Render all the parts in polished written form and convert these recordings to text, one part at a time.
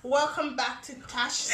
Welcome back to Tash.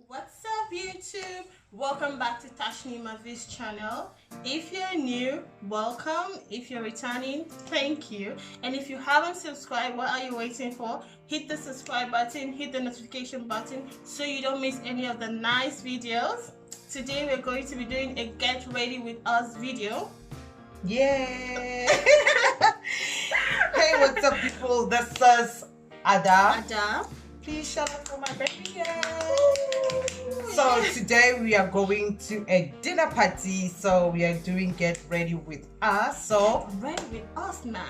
What's up, YouTube? Welcome back to Tashnee.V.Mavee's channel. If you're new, welcome. If you're returning, thank you. And if you haven't subscribed, what are you waiting for? Hit the subscribe button, hit the notification button so you don't miss any of the nice videos. Today we're going to be doing a get ready with us video. Yeah. Hey, what's up, people? This is Ada. Please shout out for my baby. So today we are going to a dinner party. So we are doing get ready with us. So Get ready with us, man.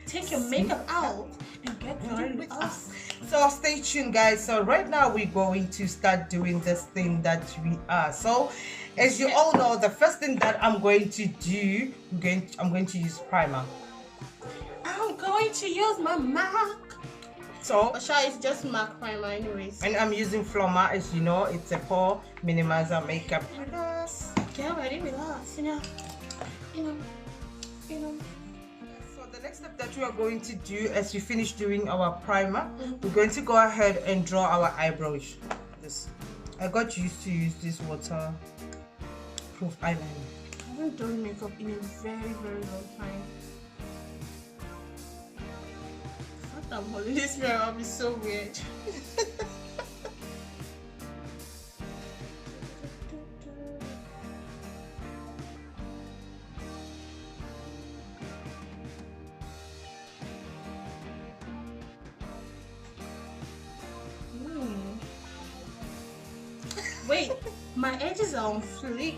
Take your makeup out and get ready with us. So stay tuned, guys. So right now we're going to start doing this thing that we are. So as you all know, the first thing that I'm going to do, I'm going to use primer. I'm going to use my MAC. So Asha is just MAC primer anyways. and I'm using Floma, as you know, it's a pore minimizer makeup. Get ready with us, you know. So the next step that we are going to do as we finish doing our primer, we're going to go ahead and draw our eyebrows. I got used to use this waterproof eyeliner. I haven't done makeup in a very, very long time. The fact I'm holding this mirror up is so weird. Wait, my edges are on fleek.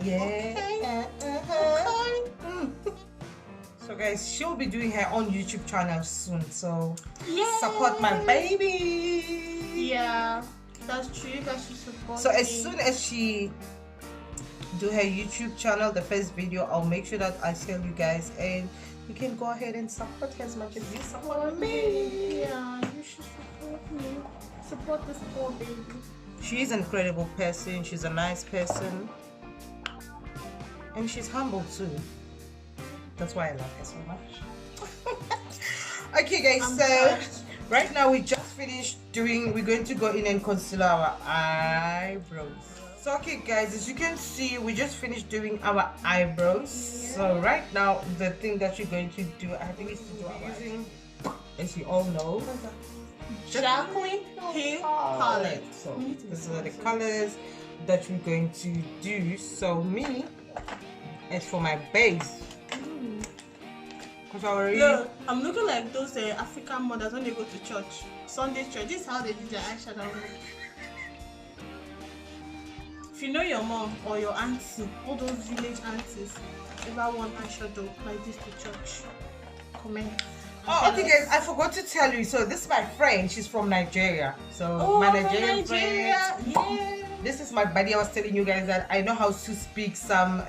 Yeah. Okay. So guys, she'll be doing her own YouTube channel soon. So Yay. support my baby. Yeah, that's true. You guys should support So as me. soon as she do her YouTube channel, the first video, I'll make sure that I tell you guys, and you can go ahead and support her as much as you support me. Yeah, you should support me. Support this poor baby. She's an incredible person. She's a nice person, and she's humble too. That's why I love her so much. Okay, guys. Right now we just finished doing. We're going to go in and conceal our eyebrows. So okay, guys, as you can see, we just finished doing our eyebrows. Yeah. So right now, the thing that you're going to do, I think, is to do our using, as you all know, Jacqueline Hill palette. So these are the colors that we're going to do. So me, as for my base, because I already. Look, I'm looking like those African mothers when they go to church, Sunday church. This is how they do their eyeshadow. If you know your mom or your auntie, all those village aunties, ever want eyeshadow like this to church, comment. Oh, okay, guys, I forgot to tell you. So this is my friend. She's from Nigeria. So Oh, my from Nigerian Nigeria. friend. Yeah. This is my buddy. I was telling you guys that I know how to speak some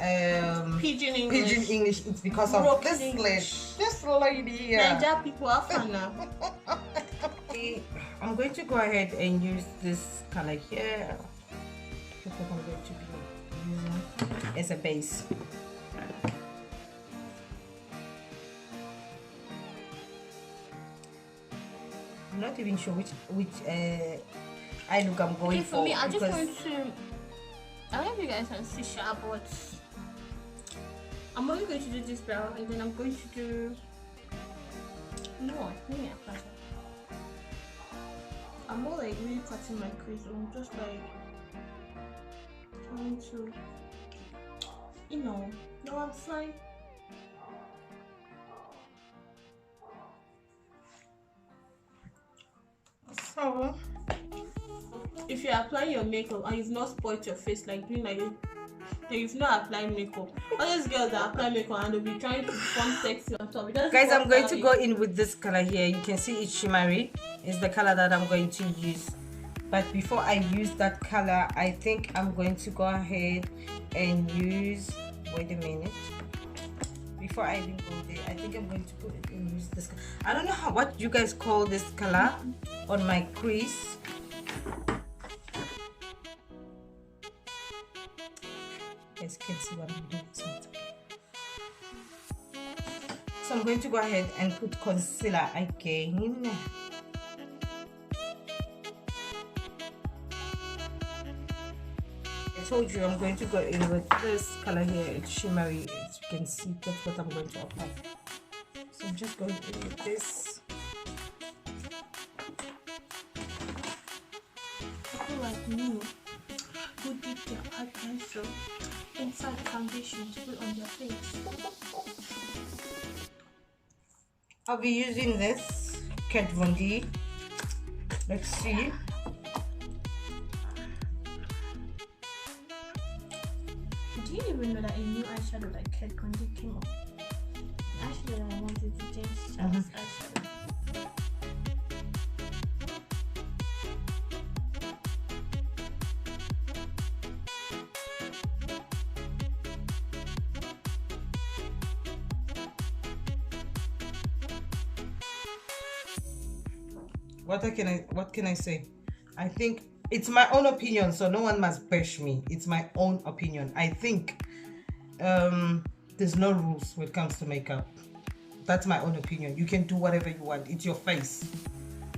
Pidgin English. Pidgin English. It's because of Broken this English. lady. This lady here. Niger people are fun now. I'm going to go ahead and use this color here. That's what I'm going to be using as a base. I'm not even sure which eye look I'm going for me, I just want to. I don't know if you guys can see sharp, but I'm only going to do this brown, and then I'm going to do. No, I'm more like really cutting my crease. I'm just like trying to, no, I'm fine. So, if you're applying your makeup and you've not spoiled your face, like doing like it, then you've not applied makeup. All those girls that apply makeup and they'll be trying to perform sexy on top. Guys, I'm going to go in with this color here. You can see it's shimmery. It's the color that I'm going to use. But before I use that color, I think I'm going to go ahead and use. Wait a minute. Before I even go there, I think I'm going to put it and use this color. I don't know what you guys call this color on my crease. You guys can see what I'm doing. So I'm going to go ahead and put concealer again. I told you I'm going to go in with this color here. It's shimmery. As you can see, that's what I'm going to apply. So I'm just going in with this. People like me who dip their eye pencil inside the foundation to put on their face. I'll be using this Kat Von D. Let's see. Do you even know that a new eyeshadow like Kat Von D came up? Actually, I wanted to change Charlotte's eyeshadow. What can I say? I think it's my own opinion, so no one must bash me. It's my own opinion. I think there's no rules when it comes to makeup. That's my own opinion. You can do whatever you want. It's your face.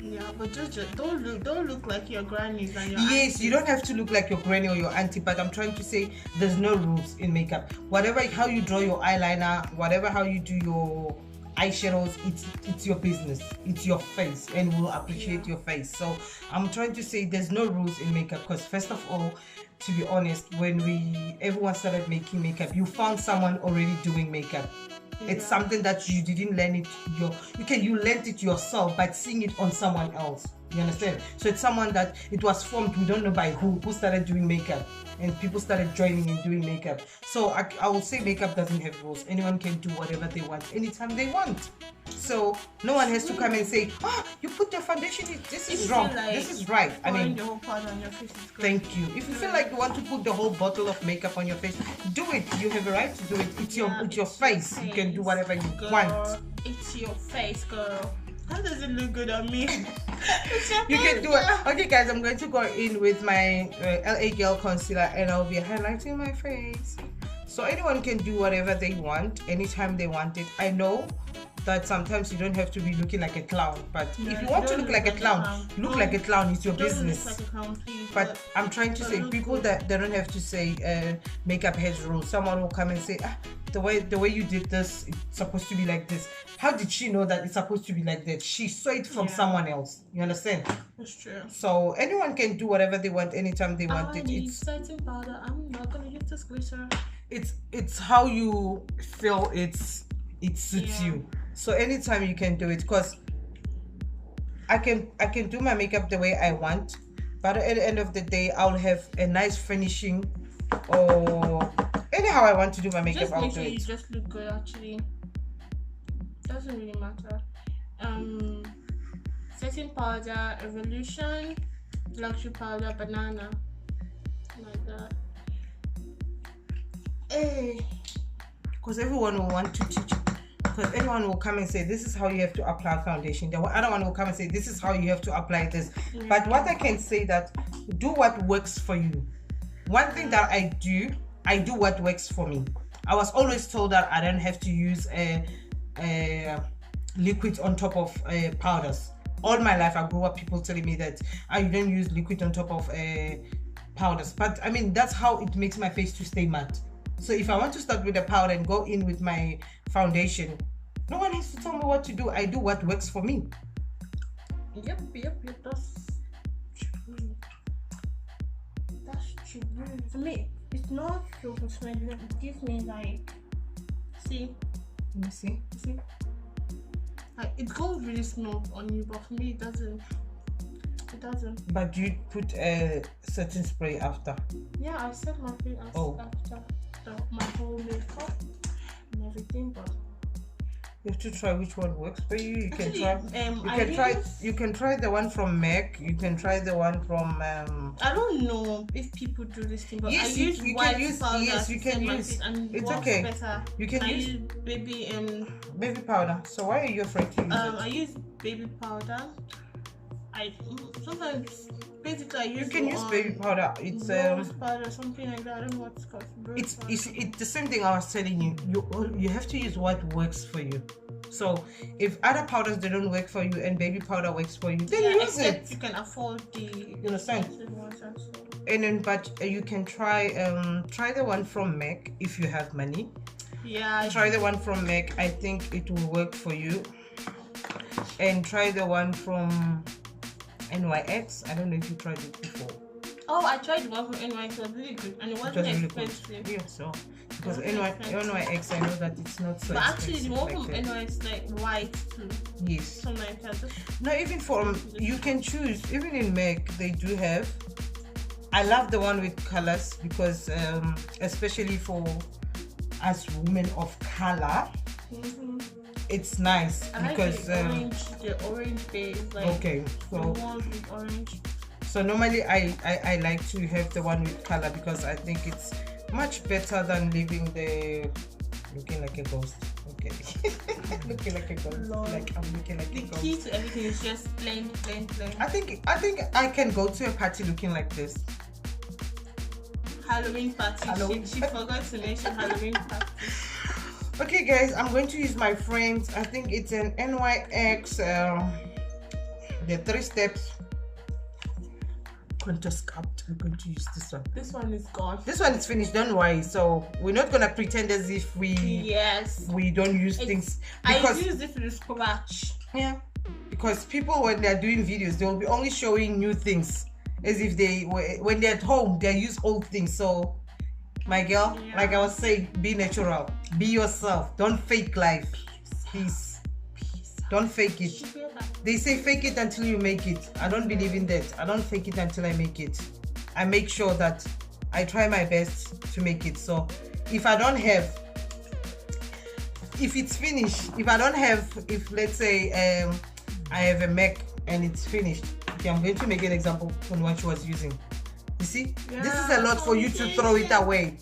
Yeah, but just don't look like your grannies and your yes aunties. You don't have to look like your granny or your auntie, but I'm trying to say there's no rules in makeup. Whatever, how you draw your eyeliner, whatever, how you do your eyeshadows, it's your business, it's your face, and we'll appreciate your face. So I'm trying to say there's no rules in makeup, because first of all, to be honest, when everyone started making makeup, you found someone already doing makeup. It's something that you didn't learn it. You learned it yourself, but seeing it on someone else. You understand? So it's someone that it was formed. We don't know by who started doing makeup, and people started joining and doing makeup. So I will say makeup doesn't have rules. Anyone can do whatever they want anytime they want. So no one has to come and say, "Oh, you put the foundation. This is wrong. Like this is right." I mean, the whole powder on your face is good. Thank you. If you feel like you want to put the whole bottle of makeup on your face, do it. You have a right to do it. It's your face. You can do whatever you want. It's your face, girl. How does it look good on me? You can do it. Okay, guys, I'm going to go in with my LA Girl concealer, and I'll be highlighting my face. So anyone can do whatever they want, anytime they want it. I know that sometimes you don't have to be looking like a clown, but if you want to look like a clown, look like a clown. It's your business. Look like a clown, please, but I'm trying to say, people that they don't have to say makeup has rules. Someone will come and say, the way you did this, it's supposed to be like this. How did she know that it's supposed to be like that? She saw it from someone else. You understand? That's true. So anyone can do whatever they want anytime they want it. It's setting powder. I'm not gonna use this glitter. It's how you feel it suits you. So anytime you can do it, because I can do my makeup the way I want, but at the end of the day, I'll have a nice finishing, or anyhow I want to do my makeup. Just I'll make do sure it. you just look good. Actually, doesn't really matter. Setting powder, Evolution, luxury powder, banana, like that. Hey. Because everyone will want to teach. because anyone will come and say this is how you have to apply foundation. The other one will come and say this is how you have to apply this. But what I can say that do what works for you. One thing that I do what works for me. I was always told that I don't have to use a liquid on top of powders. All my life I grew up people telling me that you don't use liquid on top of powders. But I mean, that's how it makes my face to stay matte. So if I want to start with a powder and go in with my foundation, no one has to tell me what to do. I do what works for me. Yep, that's true. That's true. For me, it's not so smell. It gives me like, see? Let me see. See? Like, it goes really smooth on you, but for me, it doesn't. It doesn't. But you put a certain spray after? Yeah, I set my face after my whole makeup and everything, but you have to try which one works for you. You can actually, try. You can try the one from MAC. You can try the one from. I don't know if people do this thing, but yes, I use white powder. Yes, you can use. It's okay. Better. You can use baby powder. So why are you afraid to use it? I use baby powder. I sometimes basically I use. You can use baby powder. It's rose powder, something like that. I don't know what it's called. It's the same thing I was telling you. You have to use what works for you. So if other powders they don't work for you and baby powder works for you, then use it. You can afford the. You understand? And then, but you can try the one from MAC if you have money. Yeah. Try the one from MAC. I think it will work for you. And try the one from NYX. I don't know if you tried it before. Oh, I tried the one from NYX. It was really good, and it wasn't expensive. Really yeah, so because NYX, I know that it's not so. But actually, the one from NYX like white too. Yes. Something like that. No, even from you can choose. Even in MAC, they do have. I love the one with colors because, especially for us women of color. It's nice because the orange base, like okay, so the ones with orange. So normally I like to have the one with color because I think it's much better than leaving the looking like a ghost. Okay, looking like a ghost. Lord. Like I'm looking like a ghost. The key to everything is just plain. I think I can go to a party looking like this. Halloween party. She forgot to mention Halloween party. Okay guys, I'm going to use my friends. I think it's an NYX the 3 steps contour sculpt. I'm going to use this one. This one is gone. This one is finished, don't worry. So we're not gonna pretend as if we don't use things because I use it to scratch. Yeah, because people when they're doing videos they will be only showing new things as if when they're at home they use old things. So my girl, like I was saying, be natural, be yourself, don't fake life, please. Don't fake it. They say fake it until you make it. I don't believe in that. I don't fake it until I make it. I make sure that I try my best to make it. So if I don't have, if it's finished, if I don't have, if let's say I have a MAC and it's finished, okay, I'm going to make an example on what she was using. You see, this is a lot for you to throw it away.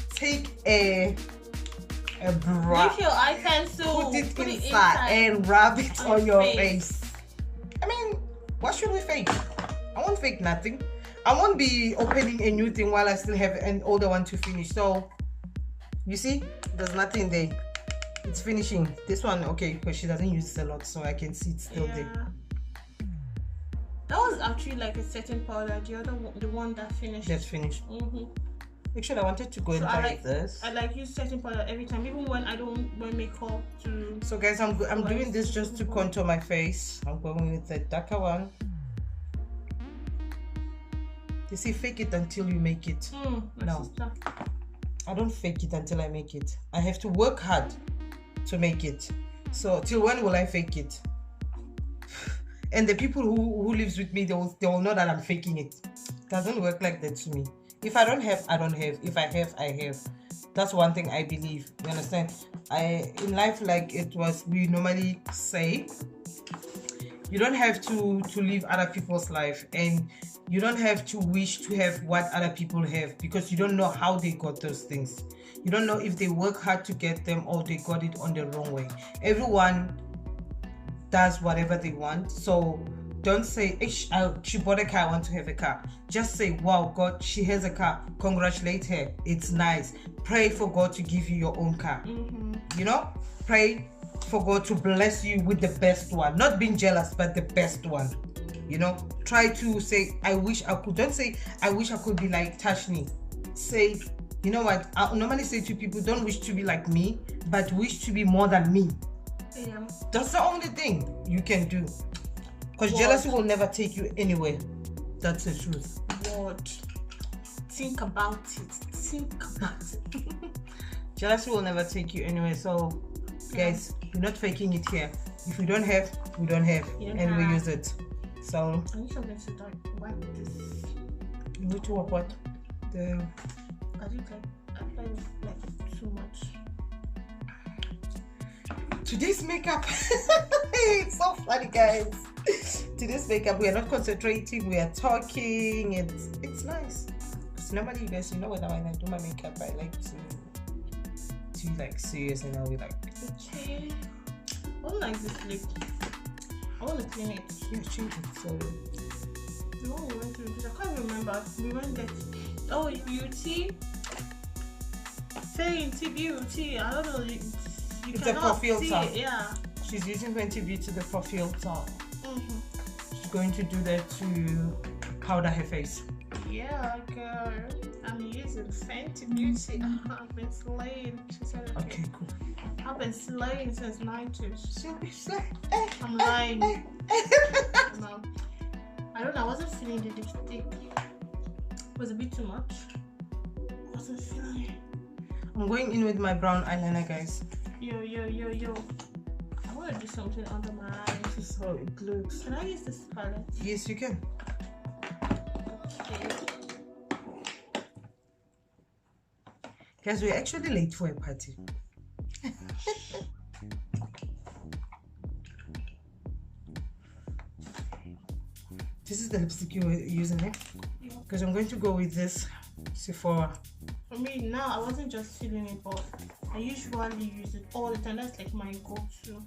Take a brush, your eye pencil, put it inside and rub it on your face. I mean, what should we fake? I won't fake nothing. I won't be opening a new thing while I still have an older one to finish. So you see, there's nothing there. It's finishing. This one, okay, because she doesn't use it a lot, so I can see it's still there. That was actually like a setting powder. The other one, the one that finished. Just finished. Actually, I wanted to go and buy this. I like use setting powder every time, even when I don't wear makeup. So guys, I'm doing this just to contour my face. I'm going with the darker one. You see, fake it until you make it. No, I don't fake it until I make it. I have to work hard to make it. So till when will I fake it? And the people who lives with me, they will know that I'm faking it. It doesn't work like that to me. If I don't have, I don't have. If I have, I have. That's one thing I believe. You understand? In life, like we normally say, you don't have to live other people's life, and you don't have to wish to have what other people have, because you don't know how they got those things. You don't know if they work hard to get them or they got it on the wrong way. Everyone does whatever they want. So don't say, she bought a car, I want to have a car. Just say, wow, God, she has a car. Congratulate her. It's nice. Pray for God to give you your own car. You know, pray for God to bless you with the best one. Not being jealous, but the best one. You know, try to say, I wish I could. Don't say, I wish I could be like Tashnee. Say, you know what, I normally say to people, don't wish to be like me, but wish to be more than me. Yeah. That's the only thing you can do. Because jealousy will never take you anywhere. That's the truth. What? Think about it. Think about it. Jealousy will never take you anywhere. So, guys, we're not faking it here. If we don't have, we don't have. And we use it. So, I need something to wipe this. You need to wipe what? I think I apply like too much. Today's makeup. It's so funny, guys. Today's makeup, we are not concentrating, we are talking. It's nice. Because normally, you guys, you know, when I do my makeup, I like to be like serious, and I'll be like, okay. I don't like this lip. I want to clean it. Yeah, change it. So no, we went to this. I can't remember. We went there. Oh, beauty. Saying beauty. I don't know. You it's a profile filter. Yeah. She's using Fenty Beauty, the profile filter. She's going to do that to powder her face. Yeah, girl. I'm using Fenty Beauty. I've been slaying. She said, okay, cool. I've been slaying since 90s. So I'm lying. No. I don't know. I wasn't feeling the lipstick. It was a bit too much. I wasn't feeling it. I'm going in with my brown eyeliner, guys. Yo. I want to do something under my eyes. This is how it looks. Can I use this palette? Yes, you can. Okay. Guys, we're actually late for a party. This is the lipstick you were using, eh? Yeah. Because I'm going to go with this Sephora. For me now, I wasn't just feeling it, but I usually use it all the time. That's like my go-to.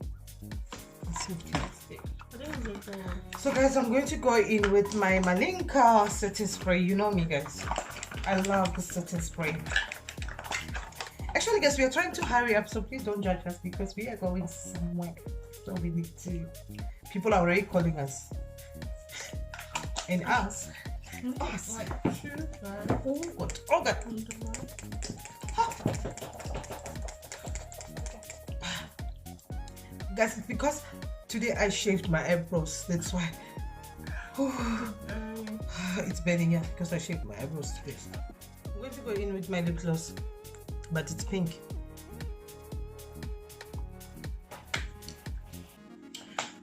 So guys, I'm going to go in with my Malinka setting spray. You know me, guys. I love the setting spray. Actually, guys, we are trying to hurry up, so please don't judge us because we are going somewhere. So we need to. People are already calling us. And us. Us. Oh God. Oh God. Guys, it's because today I shaved my eyebrows. That's why. It's burning, yeah, because I shaved my eyebrows today. I'm going to go in with my lip gloss, but it's pink.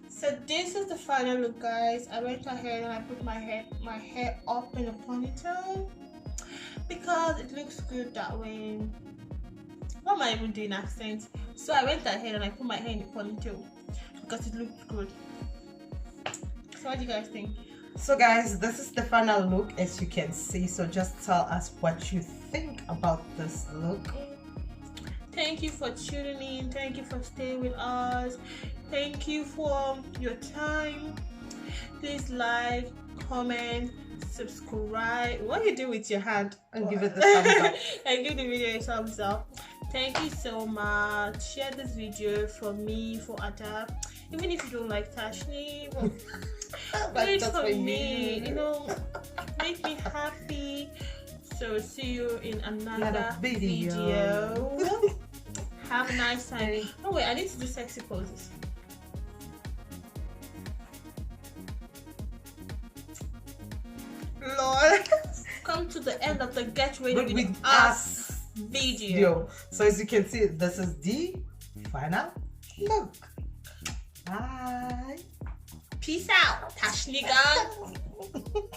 So this is the final look, guys. I went ahead and I put my hair up in a ponytail because it looks good that way. What am I even doing accent? So I went ahead and I put my hair in a ponytail because it looked good. So what do you guys think? So guys, this is the final look, as you can see. So just tell us what you think about this look. Thank you for tuning in. Thank you for staying with us. Thank you for your time. Please like, comment, subscribe. What do you do with your hand? And give it the thumbs up. And give the video a thumbs up. Thank you so much. Share this video for me, for Ada. Even if you don't like Tashnee, do it for me. You know, make me happy. So see you in another video. Have a nice time. Oh wait, I need to do sexy poses. Lord. Come to the end of the Get Ready with Us video. So as you can see, this is the final look. Bye. Peace out, Tashnee gang.